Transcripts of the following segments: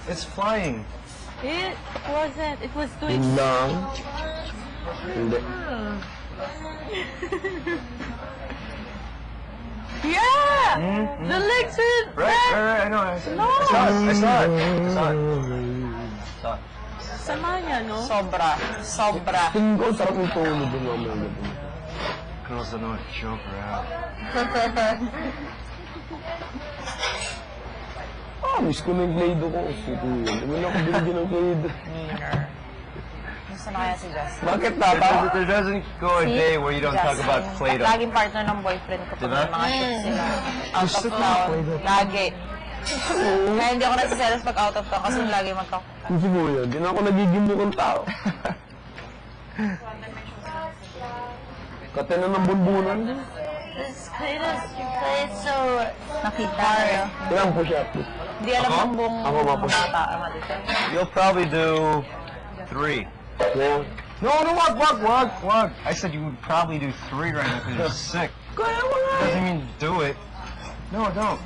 It's flying. It wasn't. It was doing... Lang. Hindi. Yeah! The legs are... Right, I know. I saw it. Sama niya, no? Sobra. Tingin ko, sarap yung tono din mamaya gabi. Girls don't know how to choke her out. Miss ko na yung Play-Doh ko. Sige, hindi mo na ako binigyan ng Play-Doh. Meaner. Gusto na kaya si Justin. Bakit tata? There doesn't go a day where you don't talk about Play-Doh. Laging partner ng boyfriend ko pag may mga shit sila. Out of town. Lagi. Kaya hindi ako nasiselos pag out of town kasi lagi mag-talk. Hindi mo yan. Di na ako nagiging mukhang tao. Kate na ng bunbunan. It's kind of... It's so... Nakita. Ilang push-up? Hindi alam ng buong Ako ma-push. bata. You'll probably do 3. Yeah. No, wag. I said you would probably do 3 right now because you're sick. Doesn't mean do it. No, don't.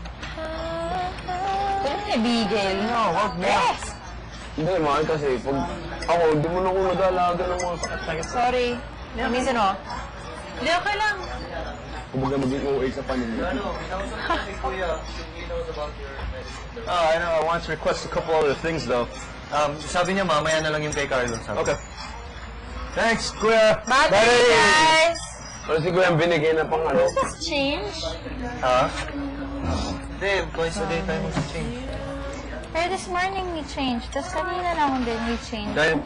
Pwede mo ibigil. No, wag na. Yes! Hindi, mahal kasi. Pag ako, hindi mo na ako nag-alaga ng mga sakit-sakit. Sorry. Minsan o. Hindi, okay lang. Kumbaga maging OA sa paninda. I know. I want to request a couple other things though. Sabi niya mamaya na lang yung kay Carlo. Okay. Thanks, Kuya. Battery, guys! Pero si Kuya binigay na pang ano. Change? Ha? Hindi, twice a day tayo mag-change. Pero this morning we changed. Tapos kanina lang din we changed. Dahil,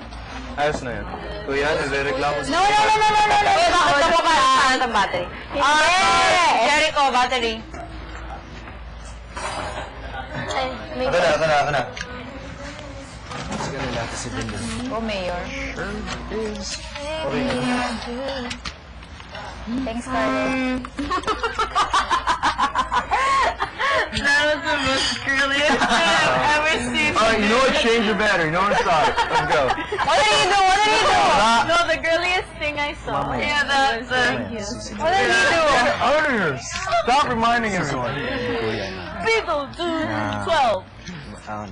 ayos na yan. Kuya, nagre-reklamo No! Uy, bakit ako pa nakahanap ng battery? Jericho, battery. Ako na. Mas ganun natin si Bindo. Oh, Mayor. Thanks, Carlo. That was the most girliest thing I've ever seen. Alright, you know what? Change your battery. No one saw it. Let's go. What did you do? No, the girliest thing I saw. Yeah, that's What did you do? Owners! Stop reminding everyone. Beetle, dude, 12. No,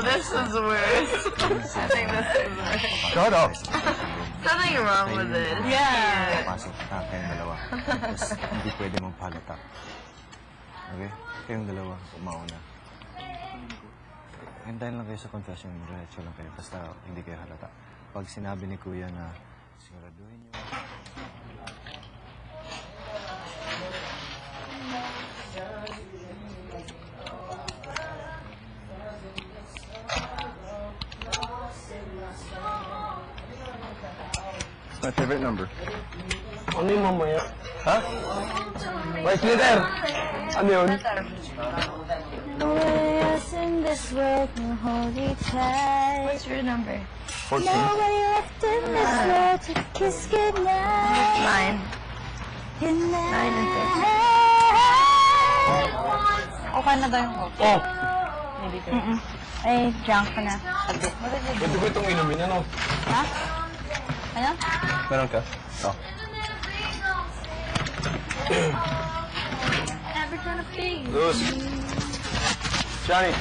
this is worse. I think this is worse. Shut up. Something wrong with it. Yeah. Pasok na kayong dalawa. Tapos hindi pwede magpalata. Okay? Kayong dalawa, umauna. Hintayin lang kayo sa confession. Diretso lang kayo. Basta hindi kayo halata. Pag sinabi ni Kuya na siguraduhin niyo... It's my favorite number. Ano yung mamaya? Huh? Vice leader! Ano yun? Else in this world can hold you tight. What's your number? 14. Nobody left in this world to kiss goodnight. 9. 9 and 10. Okay na daw yung coke. Oh! Maybe ko. Ay, drunk ko na. Pwede ko itong inumin, ano? Ha? Ano? Meron ka? Oh. Never gonna be. Luz. Johnny.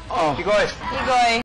Oh. Kikoy. Igoy.